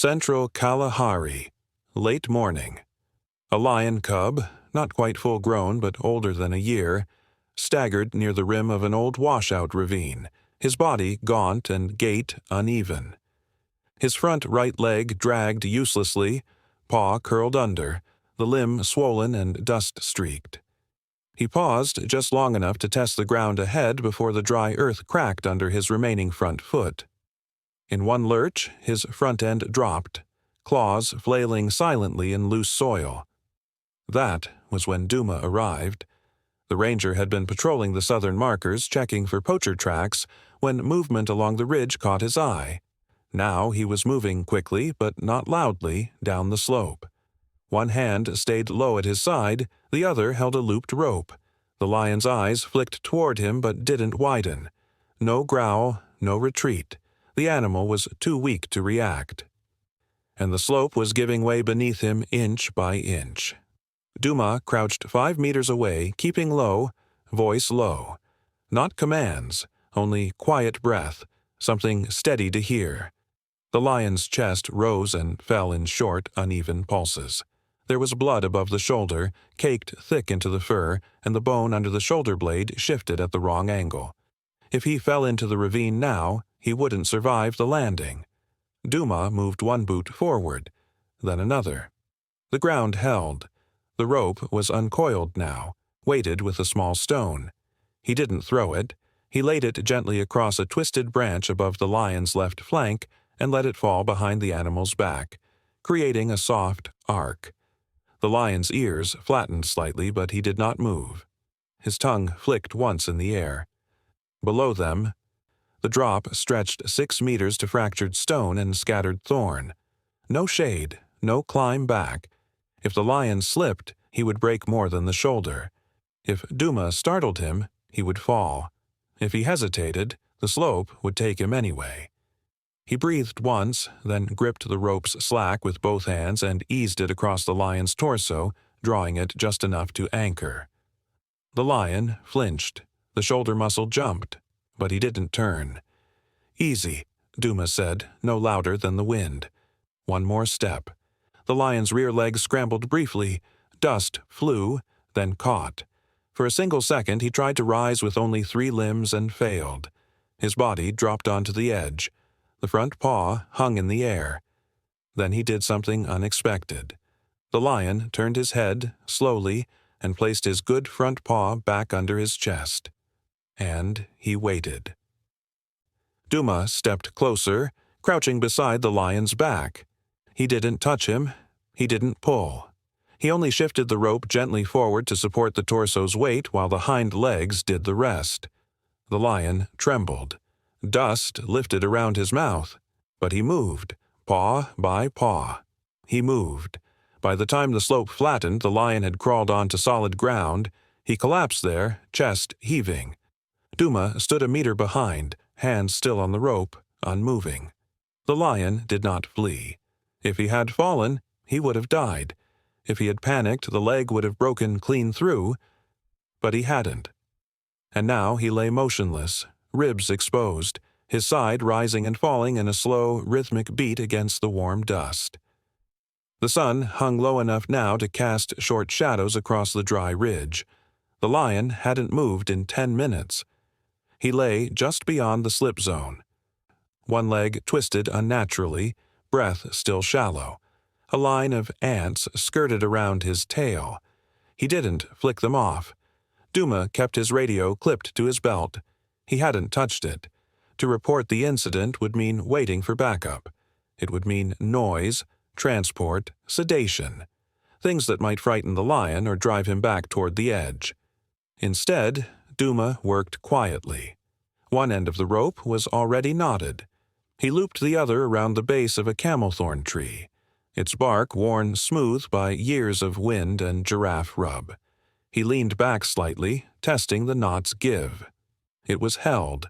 Central Kalahari, late morning. A lion cub, not quite full-grown but older than a year, staggered near the rim of an old washout ravine, his body gaunt and gait uneven. His front right leg dragged uselessly, paw curled under, the limb swollen and dust-streaked. He paused just long enough to test the ground ahead before the dry earth cracked under his remaining front foot. In one lurch, his front end dropped, claws flailing silently in loose soil. That was when Duma arrived. The ranger had been patrolling the southern markers, checking for poacher tracks, when movement along the ridge caught his eye. Now he was moving quickly, but not loudly, down the slope. One hand stayed low at his side, the other held a looped rope. The lion's eyes flicked toward him but didn't widen. No growl, no retreat. The animal was too weak to react. And the slope was giving way beneath him inch by inch. Duma crouched 5 meters away, keeping low, voice low. Not commands, only quiet breath, something steady to hear. The lion's chest rose and fell in short, uneven pulses. There was blood above the shoulder, caked thick into the fur, and the bone under the shoulder blade shifted at the wrong angle. If he fell into the ravine now, he wouldn't survive the landing. Duma moved one boot forward, then another. The ground held. The rope was uncoiled now, weighted with a small stone. He didn't throw it. He laid it gently across a twisted branch above the lion's left flank and let it fall behind the animal's back, creating a soft arc. The lion's ears flattened slightly, but he did not move. His tongue flicked once in the air. Below them, the drop stretched 6 meters to fractured stone and scattered thorn. No shade, no climb back. If the lion slipped, he would break more than the shoulder. If Duma startled him, he would fall. If he hesitated, the slope would take him anyway. He breathed once, then gripped the rope's slack with both hands and eased it across the lion's torso, drawing it just enough to anchor. The lion flinched. The shoulder muscle jumped, but he didn't turn. "Easy," Duma said, no louder than the wind. One more step. The lion's rear leg scrambled briefly. Dust flew, then caught. For a single second he tried to rise with only 3 limbs and failed. His body dropped onto the edge. The front paw hung in the air. Then he did something unexpected. The lion turned his head, slowly, and placed his good front paw back under his chest. And he waited. Duma stepped closer, crouching beside the lion's back. He didn't touch him. He didn't pull. He only shifted the rope gently forward to support the torso's weight while the hind legs did the rest. The lion trembled. Dust lifted around his mouth, but he moved, paw by paw. He moved. By the time the slope flattened, the lion had crawled onto solid ground. He collapsed there, chest heaving. Duma stood a meter behind, hands still on the rope, unmoving. The lion did not flee. If he had fallen, he would have died. If he had panicked, the leg would have broken clean through. But he hadn't. And now he lay motionless, ribs exposed, his side rising and falling in a slow, rhythmic beat against the warm dust. The sun hung low enough now to cast short shadows across the dry ridge. The lion hadn't moved in 10 minutes. He lay just beyond the slip zone. One leg twisted unnaturally, breath still shallow. A line of ants skirted around his tail. He didn't flick them off. Duma kept his radio clipped to his belt. He hadn't touched it. To report the incident would mean waiting for backup. It would mean noise, transport, sedation, things that might frighten the lion or drive him back toward the edge. Instead, Duma worked quietly. One end of the rope was already knotted. He looped the other around the base of a camelthorn tree, its bark worn smooth by years of wind and giraffe rub. He leaned back slightly, testing the knot's give. It was held.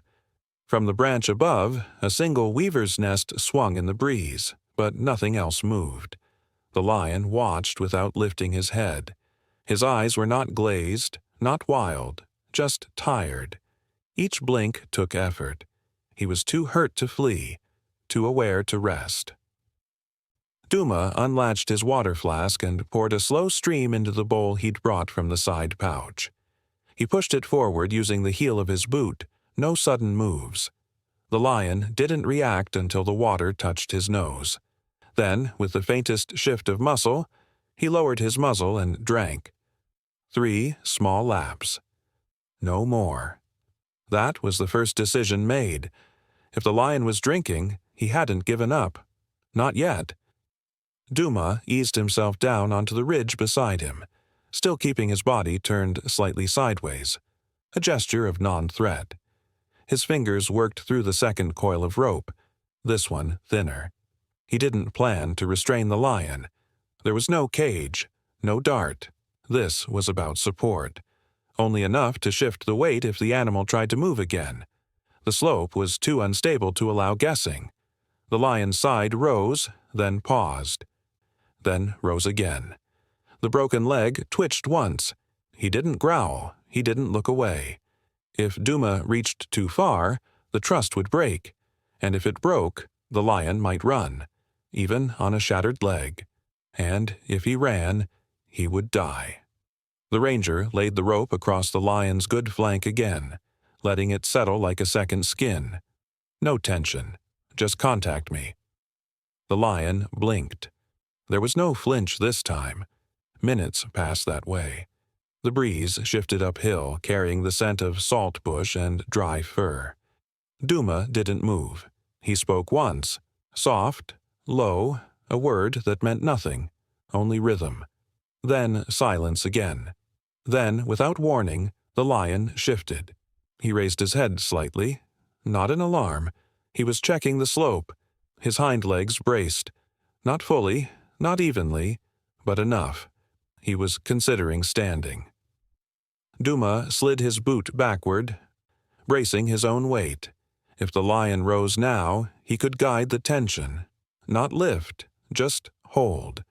From the branch above, a single weaver's nest swung in the breeze, but nothing else moved. The lion watched without lifting his head. His eyes were not glazed, not wild, just tired. Each blink took effort. He was too hurt to flee, too aware to rest. Duma unlatched his water flask and poured a slow stream into the bowl he'd brought from the side pouch. He pushed it forward using the heel of his boot, no sudden moves. The lion didn't react until the water touched his nose. Then, with the faintest shift of muscle, he lowered his muzzle and drank. 3 small laps. No more. That was the first decision made. If the lion was drinking, he hadn't given up. Not yet. Duma eased himself down onto the ridge beside him, still keeping his body turned slightly sideways, a gesture of non-threat. His fingers worked through the second coil of rope, this one thinner. He didn't plan to restrain the lion. There was no cage, no dart. This was about support. Only enough to shift the weight if the animal tried to move again. The slope was too unstable to allow guessing. The lion's side rose, then paused. Then rose again. The broken leg twitched once. He didn't growl. He didn't look away. If Duma reached too far, the trust would break. And if it broke, the lion might run, even on a shattered leg. And if he ran, he would die. The ranger laid the rope across the lion's good flank again, letting it settle like a second skin. No tension. Just contact me. The lion blinked. There was no flinch this time. Minutes passed that way. The breeze shifted uphill, carrying the scent of salt bush and dry fur. Duma didn't move. He spoke once, soft, low, a word that meant nothing, only rhythm. Then silence again. Then, without warning, the lion shifted. He raised his head slightly, not in alarm. He was checking the slope. His hind legs braced. Not fully, not evenly, but enough. He was considering standing. Duma slid his boot backward, bracing his own weight. If the lion rose now, he could guide the tension. Not lift, just hold.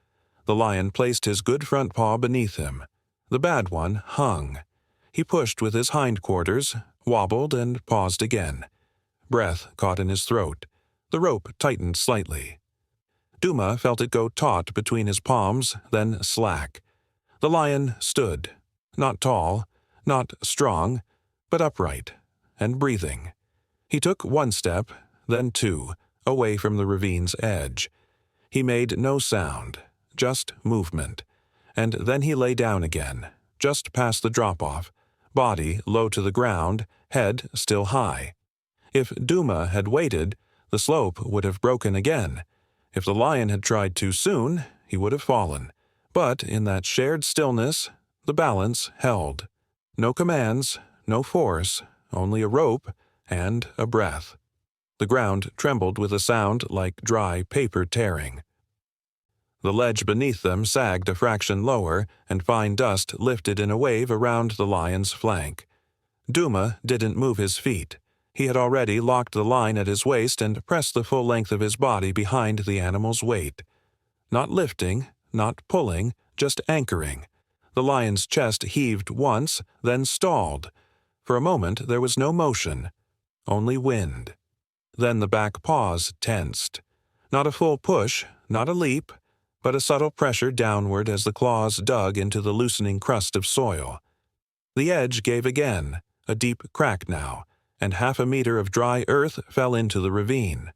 The lion placed his good front paw beneath him. The bad one hung. He pushed with his hindquarters, wobbled and paused again. Breath caught in his throat. The rope tightened slightly. Duma felt it go taut between his palms, then slack. The lion stood, not tall, not strong, but upright, and breathing. He took 1 step, then 2, away from the ravine's edge. He made no sound, just movement. And then he lay down again, just past the drop-off, body low to the ground, head still high. If Duma had waited, the slope would have broken again. If the lion had tried too soon, he would have fallen. But in that shared stillness, the balance held. No commands, no force, only a rope and a breath. The ground trembled with a sound like dry paper tearing. The ledge beneath them sagged a fraction lower, and fine dust lifted in a wave around the lion's flank. Duma didn't move his feet. He had already locked the line at his waist and pressed the full length of his body behind the animal's weight. Not lifting, not pulling, just anchoring. The lion's chest heaved once, then stalled. For a moment there was no motion, only wind. Then the back paws tensed. Not a full push, not a leap, but a subtle pressure downward as the claws dug into the loosening crust of soil. The edge gave again, a deep crack now, and 1/2 meter of dry earth fell into the ravine.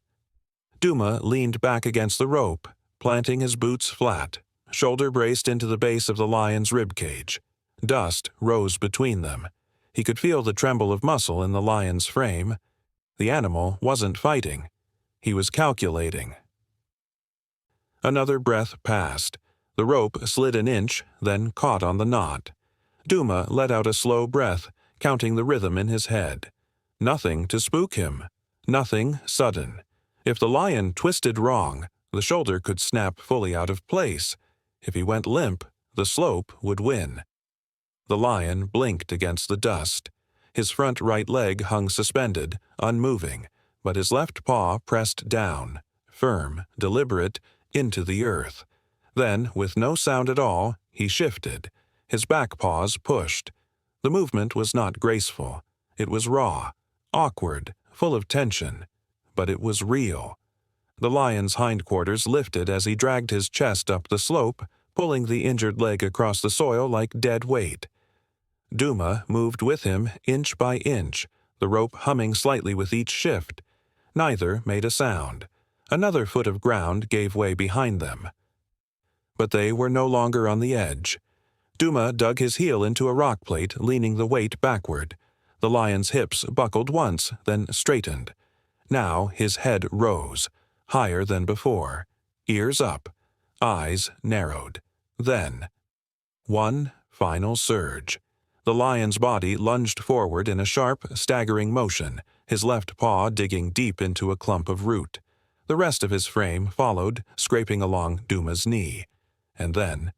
Duma leaned back against the rope, planting his boots flat, shoulder braced into the base of the lion's ribcage. Dust rose between them. He could feel the tremble of muscle in the lion's frame. The animal wasn't fighting. He was calculating. Another breath passed. The rope slid an inch, then caught on the knot. Duma let out a slow breath, counting the rhythm in his head. Nothing to spook him. Nothing sudden. If the lion twisted wrong, the shoulder could snap fully out of place. If he went limp, the slope would win. The lion blinked against the dust. His front right leg hung suspended, unmoving, but his left paw pressed down, firm, deliberate, into the earth. Then, with no sound at all, he shifted. His back paws pushed. The movement was not graceful. It was raw, awkward, full of tension. But it was real. The lion's hindquarters lifted as he dragged his chest up the slope, pulling the injured leg across the soil like dead weight. Duma moved with him inch by inch, the rope humming slightly with each shift. Neither made a sound. Another foot of ground gave way behind them. But they were no longer on the edge. Duma dug his heel into a rock plate, leaning the weight backward. The lion's hips buckled once, then straightened. Now his head rose, higher than before, ears up, eyes narrowed. Then, one final surge. The lion's body lunged forward in a sharp, staggering motion, his left paw digging deep into a clump of root. The rest of his frame followed, scraping along Duma's knee. And then,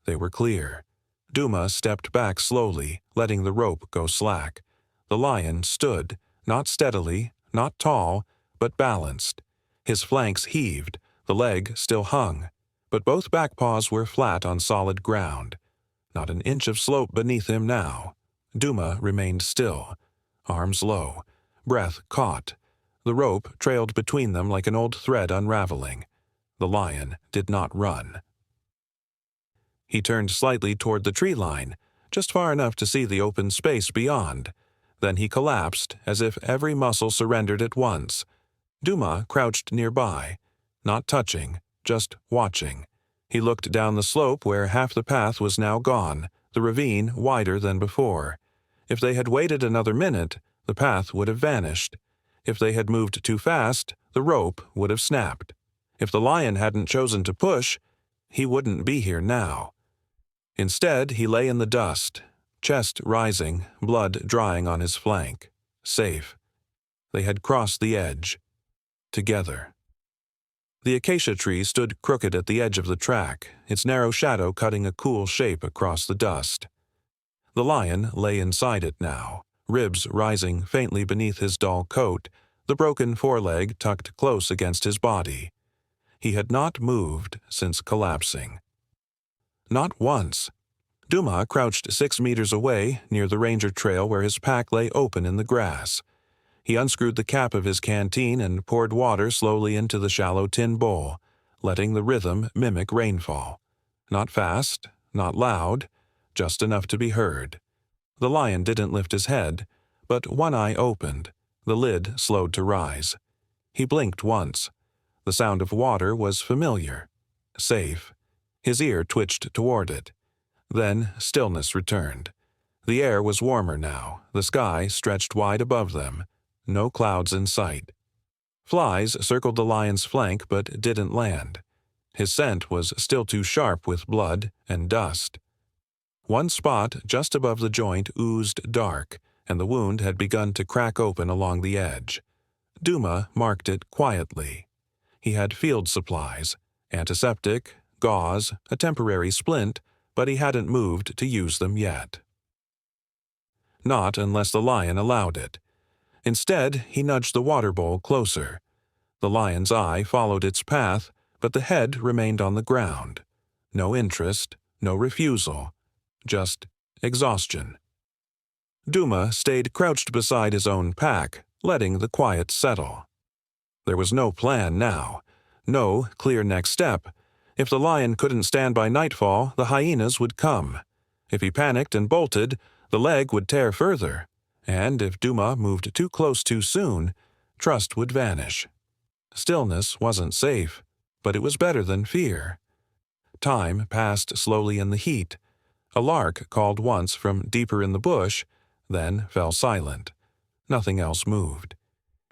they were clear. Duma stepped back slowly, letting the rope go slack. The lion stood, not steadily, not tall, but balanced. His flanks heaved, the leg still hung, but both back paws were flat on solid ground. Not an inch of slope beneath him now. Duma remained still, arms low, breath caught. The rope trailed between them like an old thread unraveling. The lion did not run. He turned slightly toward the tree line, just far enough to see the open space beyond. Then he collapsed, as if every muscle surrendered at once. Duma crouched nearby, not touching, just watching. He looked down the slope where half the path was now gone, the ravine wider than before. If they had waited another minute, the path would have vanished. If they had moved too fast, the rope would have snapped. If the lion hadn't chosen to push, he wouldn't be here now. Instead, he lay in the dust, chest rising, blood drying on his flank. Safe. They had crossed the edge. Together. The acacia tree stood crooked at the edge of the track, its narrow shadow cutting a cool shape across the dust. The lion lay inside it now, ribs rising faintly beneath his dull coat, the broken foreleg tucked close against his body. He had not moved since collapsing. Not once. Duma crouched 6 meters away, near the ranger trail where his pack lay open in the grass. He unscrewed the cap of his canteen and poured water slowly into the shallow tin bowl, letting the rhythm mimic rainfall. Not fast, not loud, just enough to be heard. The lion didn't lift his head, but one eye opened. The lid slowed to rise. He blinked once. The sound of water was familiar. Safe. His ear twitched toward it. Then stillness returned. The air was warmer now, the sky stretched wide above them. No clouds in sight. Flies circled the lion's flank but didn't land. His scent was still too sharp with blood and dust. One spot just above the joint oozed dark, and the wound had begun to crack open along the edge. Duma marked it quietly. He had field supplies, antiseptic, gauze, a temporary splint, but he hadn't moved to use them yet. Not unless the lion allowed it. Instead, he nudged the water bowl closer. The lion's eye followed its path, but the head remained on the ground. No interest, no refusal, just exhaustion. Duma stayed crouched beside his own pack, letting the quiet settle. There was no plan now, no clear next step. If the lion couldn't stand by nightfall, the hyenas would come. If he panicked and bolted, the leg would tear further. And if Duma moved too close too soon, trust would vanish. Stillness wasn't safe, but it was better than fear. Time passed slowly in the heat. A lark called once from deeper in the bush, then fell silent. Nothing else moved.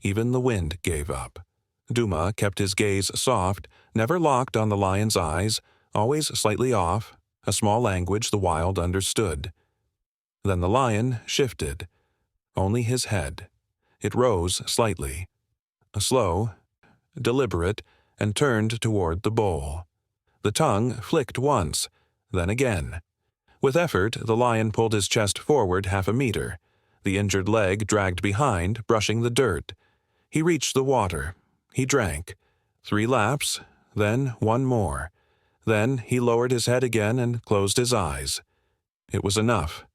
Even the wind gave up. Duma kept his gaze soft, never locked on the lion's eyes, always slightly off, a small language the wild understood. Then the lion shifted. Only his head. It rose slightly. Slow, deliberate, and turned toward the bowl. The tongue flicked once, then again. With effort, the lion pulled his chest forward 1/2 meter. The injured leg dragged behind, brushing the dirt. He reached the water. He drank. 3 laps, then 1 more. Then he lowered his head again and closed his eyes. It was enough.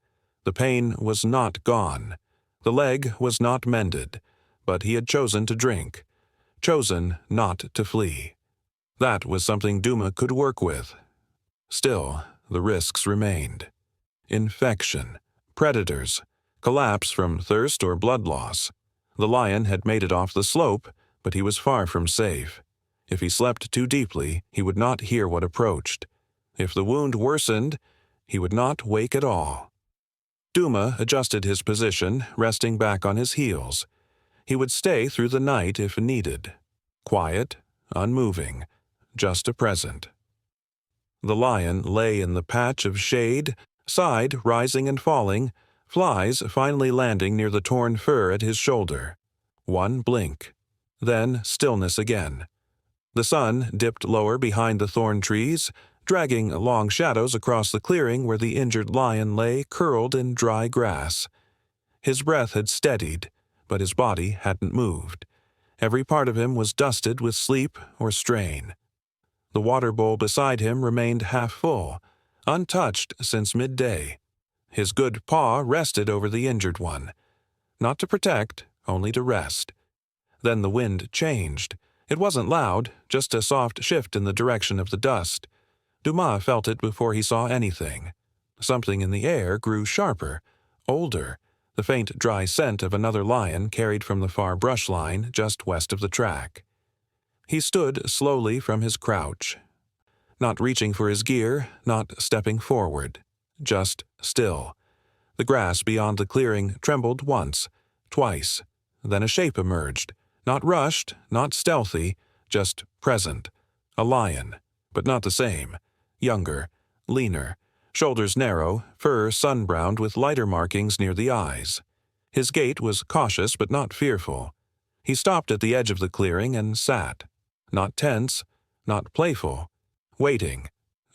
The pain was not gone. The leg was not mended, but he had chosen to drink. chosen not to flee. That was something Duma could work with. Still, the risks remained. Infection, predators, collapse from thirst or blood loss. The lion had made it off the slope, but he was far from safe. If he slept too deeply, he would not hear what approached. If the wound worsened, he would not wake at all. Duma adjusted his position, resting back on his heels. He would stay through the night if needed. Quiet, unmoving, just a present. The lion lay in the patch of shade, sighed, rising and falling, flies finally landing near the torn fur at his shoulder. One blink. Then stillness again. The sun dipped lower behind the thorn trees, dragging long shadows across the clearing where the injured lion lay curled in dry grass. His breath had steadied, but his body hadn't moved. Every part of him was dusted with sleep or strain. The water bowl beside him remained half full, untouched since midday. His good paw rested over the injured one. Not to protect, only to rest. Then the wind changed. It wasn't loud, just a soft shift in the direction of the dust. Dumas felt it before he saw anything. Something in the air grew sharper, older, the faint dry scent of another lion carried from the far brush line just west of the track. He stood slowly from his crouch, not reaching for his gear, not stepping forward, just still. The grass beyond the clearing trembled once, twice. Then a shape emerged, not rushed, not stealthy, just present. A lion, but not the same. Younger, leaner, shoulders narrow, fur sun-browned with lighter markings near the eyes. His gait was cautious but not fearful. He stopped at the edge of the clearing and sat. Not tense, not playful. Waiting.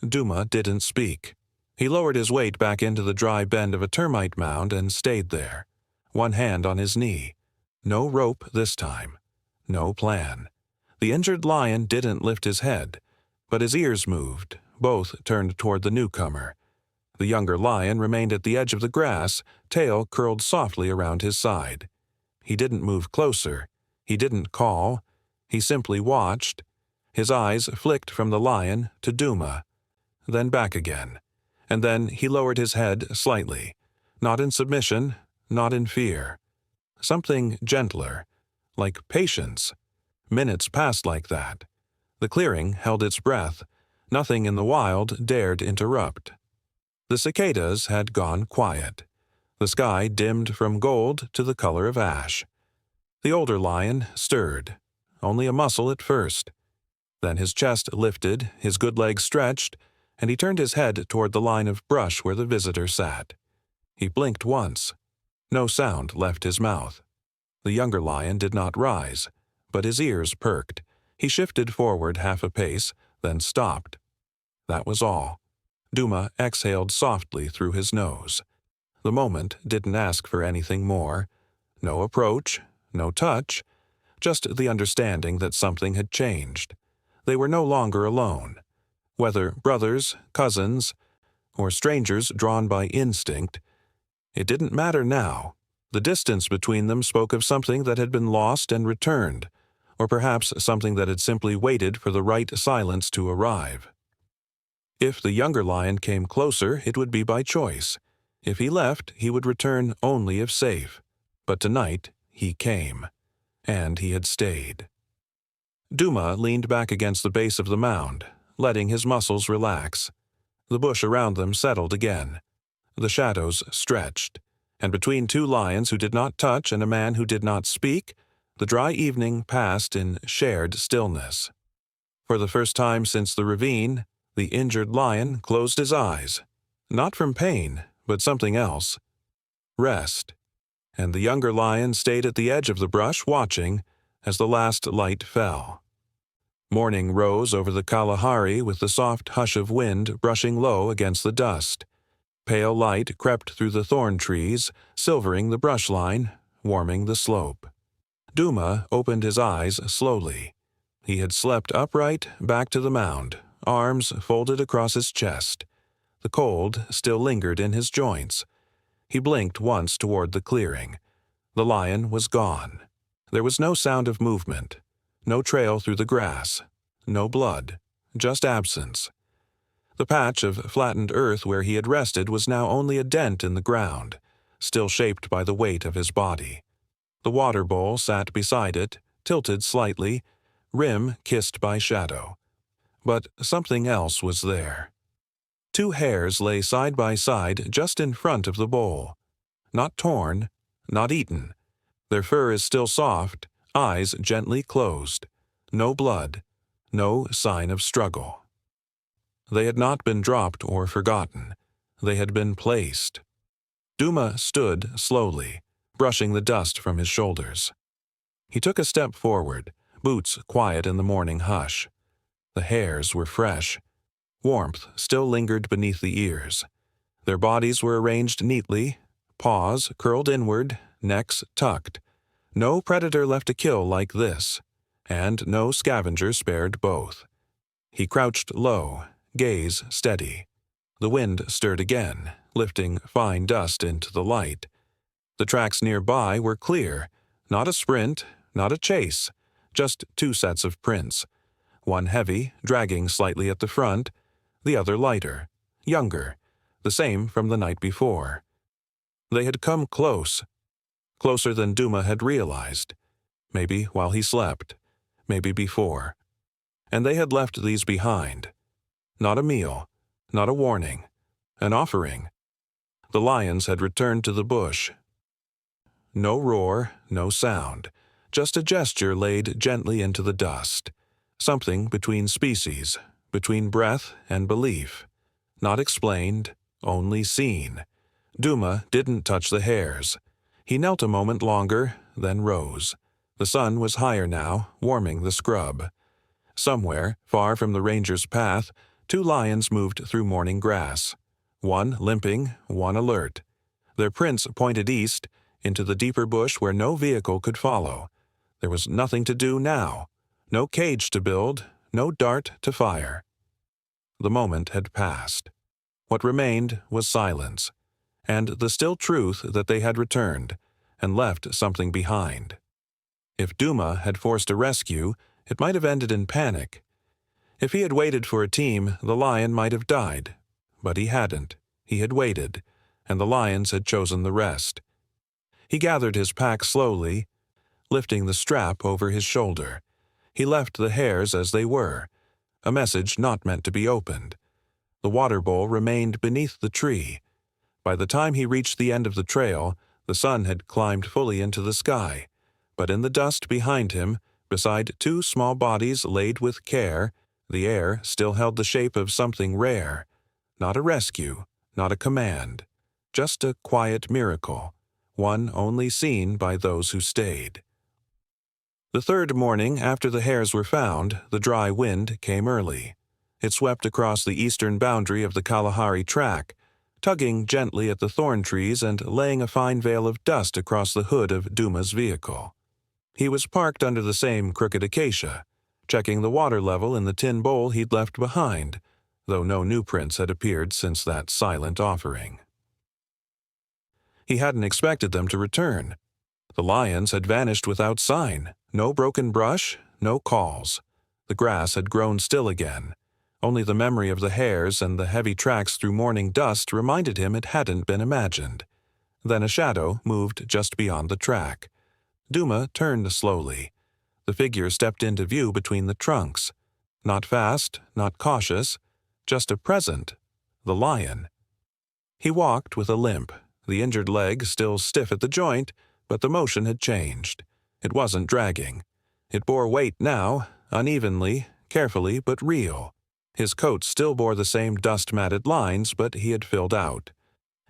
Duma didn't speak. He lowered his weight back into the dry bend of a termite mound and stayed there, one hand on his knee. No rope this time. No plan. The injured lion didn't lift his head, but his ears moved, both turned toward the newcomer. The younger lion remained at the edge of the grass, tail curled softly around his side. He didn't move closer. He didn't call. He simply watched. His eyes flicked from the lion to Duma, then back again. And then he lowered his head slightly, not in submission, not in fear. Something gentler, like patience. Minutes passed like that. The clearing held its breath. Nothing in the wild dared interrupt. The cicadas had gone quiet. The sky dimmed from gold to the color of ash. The older lion stirred, only a muscle at first. Then his chest lifted, his good legs stretched, and he turned his head toward the line of brush where the visitor sat. He blinked once. No sound left his mouth. The younger lion did not rise, but his ears perked. He shifted forward half a pace, then stopped. That was all. Duma exhaled softly through his nose. The moment didn't ask for anything more. No approach, no touch, just the understanding that something had changed. They were no longer alone. Whether brothers, cousins, or strangers drawn by instinct, it didn't matter now. The distance between them spoke of something that had been lost and returned, or perhaps something that had simply waited for the right silence to arrive. If the younger lion came closer, it would be by choice. If he left, he would return only if safe. But tonight, he came. And he had stayed. Duma leaned back against the base of the mound, letting his muscles relax. The bush around them settled again. The shadows stretched. And between two lions who did not touch and a man who did not speak, the dry evening passed in shared stillness. For the first time since the ravine, the injured lion closed his eyes. Not from pain, but something else. Rest. And the younger lion stayed at the edge of the brush watching as the last light fell. Morning rose over the Kalahari with the soft hush of wind brushing low against the dust. Pale light crept through the thorn trees, silvering the brush line, warming the slope. Duma opened his eyes slowly. He had slept upright back to the mound, arms folded across his chest. The cold still lingered in his joints. He blinked once toward the clearing. The lion was gone. There was no sound of movement, No trail through the grass. No blood. Just absence. The patch of flattened earth where he had rested was now only a dent in the ground, still shaped by the weight of his body. The water bowl sat beside it, tilted slightly, rim kissed by shadow. But something else was there. 2 hairs lay side by side just in front of the bowl. Not torn, not eaten. Their fur is still soft, eyes gently closed. No blood, no sign of struggle. They had not been dropped or forgotten. They had been placed. Duma stood slowly, brushing the dust from his shoulders. He took a step forward, boots quiet in the morning hush. The hairs were fresh. Warmth still lingered beneath the ears. Their bodies were arranged neatly, paws curled inward, necks tucked. No predator left a kill like this, and no scavenger spared both. He crouched low, gaze steady. The wind stirred again, lifting fine dust into the light. The tracks nearby were clear, not a sprint, not a chase, just 2 sets of prints. One heavy, dragging slightly at the front, the other lighter, younger, the same from the night before. They had come close, closer than Duma had realized, maybe while he slept, maybe before. And they had left these behind. Not a meal, not a warning, an offering. The lions had returned to the bush. No roar, no sound, just a gesture laid gently into the dust. Something between species, between breath and belief. Not explained, only seen. Duma didn't touch the hairs. He knelt a moment longer, then rose. The sun was higher now, warming the scrub. Somewhere, far from the ranger's path, 2 lions moved through morning grass. One limping, one alert. Their prints pointed east, into the deeper bush where no vehicle could follow. There was nothing to do now. No cage to build, no dart to fire. The moment had passed. What remained was silence, and the still truth that they had returned, and left something behind. If Duma had forced a rescue, it might have ended in panic. If he had waited for a team, the lion might have died. But he hadn't. He had waited, and the lions had chosen the rest. He gathered his pack slowly, lifting the strap over his shoulder. He left the hairs as they were, a message not meant to be opened. The water bowl remained beneath the tree. By the time he reached the end of the trail, the sun had climbed fully into the sky, but in the dust behind him, beside 2 small bodies laid with care, the air still held the shape of something rare. Not a rescue, not a command, just a quiet miracle, one only seen by those who stayed. The 3rd morning after the hairs were found, the dry wind came early. It swept across the eastern boundary of the Kalahari track, tugging gently at the thorn trees and laying a fine veil of dust across the hood of Duma's vehicle. He was parked under the same crooked acacia, checking the water level in the tin bowl he'd left behind, though no new prints had appeared since that silent offering. He hadn't expected them to return. The lions had vanished without sign, no broken brush, no calls. The grass had grown still again. Only the memory of the hairs and the heavy tracks through morning dust reminded him it hadn't been imagined. Then a shadow moved just beyond the track. Duma turned slowly. The figure stepped into view between the trunks. Not fast, not cautious, just a present, the lion. He walked with a limp, the injured leg still stiff at the joint, but the motion had changed. It wasn't dragging. It bore weight now, unevenly, carefully, but real. His coat still bore the same dust-matted lines, but he had filled out.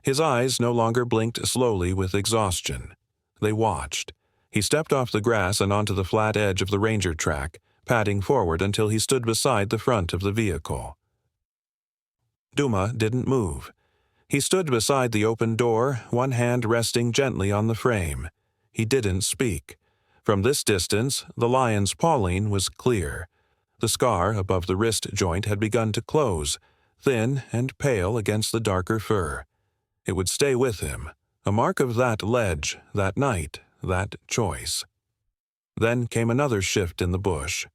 His eyes no longer blinked slowly with exhaustion. They watched. He stepped off the grass and onto the flat edge of the ranger track, padding forward until he stood beside the front of the vehicle. Duma didn't move. He stood beside the open door, one hand resting gently on the frame. He didn't speak. From this distance, the lion's pauline was clear. The scar above the wrist joint had begun to close, thin and pale against the darker fur. It would stay with him, a mark of that ledge, that night, that choice. Then came another shift in the bush.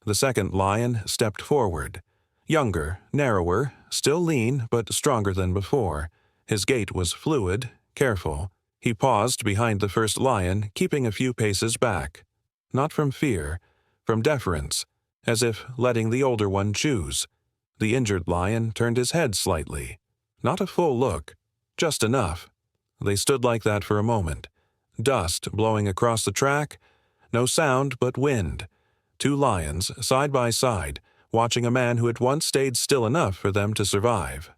The second lion stepped forward. Younger, narrower, still lean but stronger than before. His gait was fluid, careful. He paused behind the first lion, keeping a few paces back. Not from fear, from deference, as if letting the older one choose. The injured lion turned his head slightly. Not a full look, just enough. They stood like that for a moment. Dust blowing across the track, no sound but wind. Two lions, side by side, watching a man who had once stayed still enough for them to survive.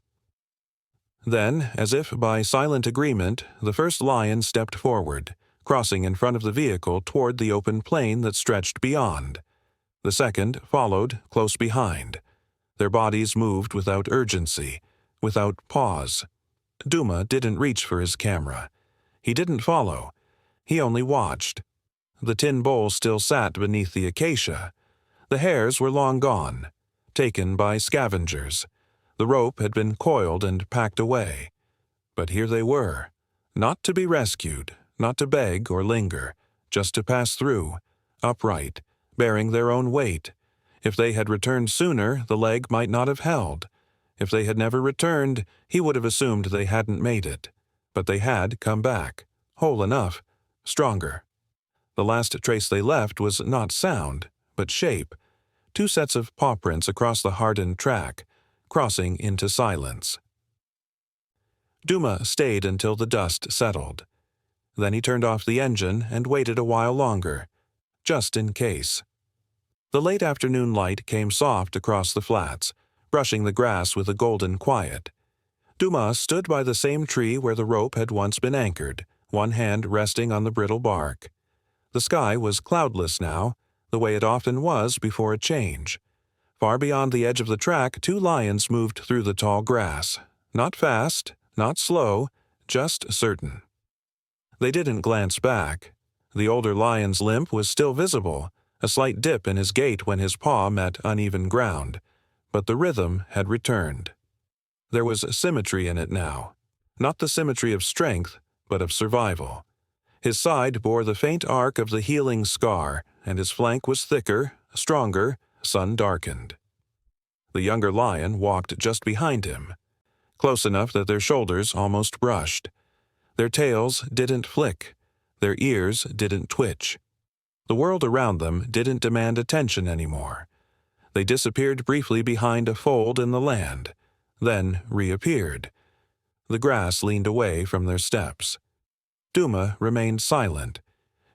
Then, as if by silent agreement, the first lion stepped forward, crossing in front of the vehicle toward the open plain that stretched beyond. The second followed close behind. Their bodies moved without urgency, without pause. Duma didn't reach for his camera. He didn't follow. He only watched. The tin bowl still sat beneath the acacia. The hares were long gone, taken by scavengers. The rope had been coiled and packed away. But here they were, not to be rescued, not to beg or linger, just to pass through, upright, bearing their own weight. If they had returned sooner, the leg might not have held. If they had never returned, he would have assumed they hadn't made it. But they had come back, whole enough, stronger. The last trace they left was not sound, but shape. Two sets of paw prints across the hardened track, crossing into silence. Duma stayed until the dust settled. Then he turned off the engine and waited a while longer, just in case. The late afternoon light came soft across the flats, brushing the grass with a golden quiet. Duma stood by the same tree where the rope had once been anchored, one hand resting on the brittle bark. The sky was cloudless now, the way it often was before a change. Far beyond the edge of the track, two lions moved through the tall grass. Not fast, not slow, just certain. They didn't glance back. The older lion's limp was still visible, a slight dip in his gait when his paw met uneven ground. But the rhythm had returned. There was symmetry in it now. Not the symmetry of strength, but of survival. His side bore the faint arc of the healing scar, and his flank was thicker, stronger, sun-darkened. The younger lion walked just behind him, close enough that their shoulders almost brushed. Their tails didn't flick. Their ears didn't twitch. The world around them didn't demand attention anymore. They disappeared briefly behind a fold in the land, then reappeared. The grass leaned away from their steps. Duma remained silent.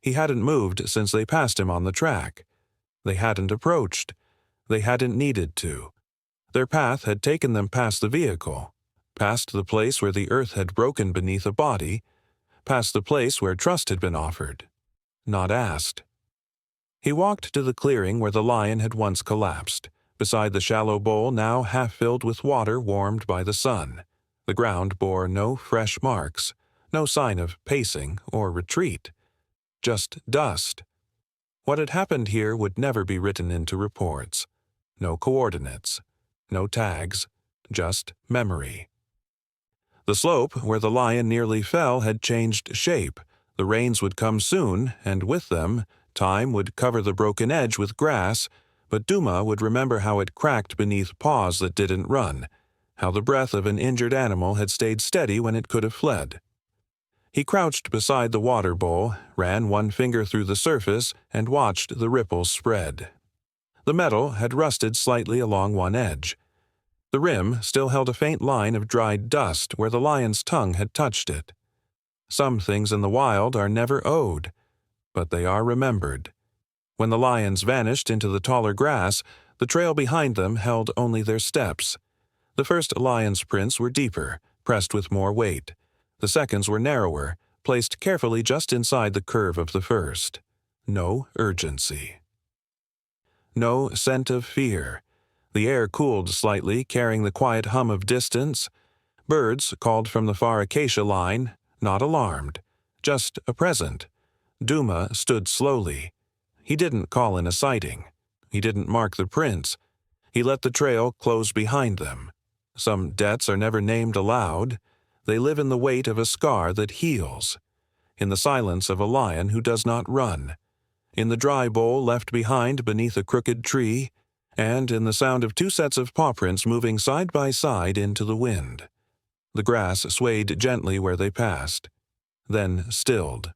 He hadn't moved since they passed him on the track. They hadn't approached. They hadn't needed to. Their path had taken them past the vehicle, past the place where the earth had broken beneath a body, past the place where trust had been offered, not asked. He walked to the clearing where the lion had once collapsed, beside the shallow bowl now half filled with water warmed by the sun. The ground bore no fresh marks, no sign of pacing or retreat, just dust. What had happened here would never be written into reports. No coordinates, no tags, just memory. The slope where the lion nearly fell had changed shape. The rains would come soon, and with them, time would cover the broken edge with grass, but Duma would remember how it cracked beneath paws that didn't run, how the breath of an injured animal had stayed steady when it could have fled. He crouched beside the water bowl, ran one finger through the surface, and watched the ripples spread. The metal had rusted slightly along one edge. The rim still held a faint line of dried dust where the lion's tongue had touched it. Some things in the wild are never owed, but they are remembered. When the lions vanished into the taller grass, the trail behind them held only their steps. The first lion's prints were deeper, pressed with more weight. The seconds were narrower, placed carefully just inside the curve of the first. No urgency. No scent of fear. The air cooled slightly, carrying the quiet hum of distance. Birds called from the far acacia line, not alarmed, just a present. Duma stood slowly. He didn't call in a sighting. He didn't mark the prints. He let the trail close behind them. Some debts are never named aloud. They live in the weight of a scar that heals, in the silence of a lion who does not run, in the dry bowl left behind beneath a crooked tree, and in the sound of 2 sets of paw prints moving side by side into the wind. The grass swayed gently where they passed, then stilled.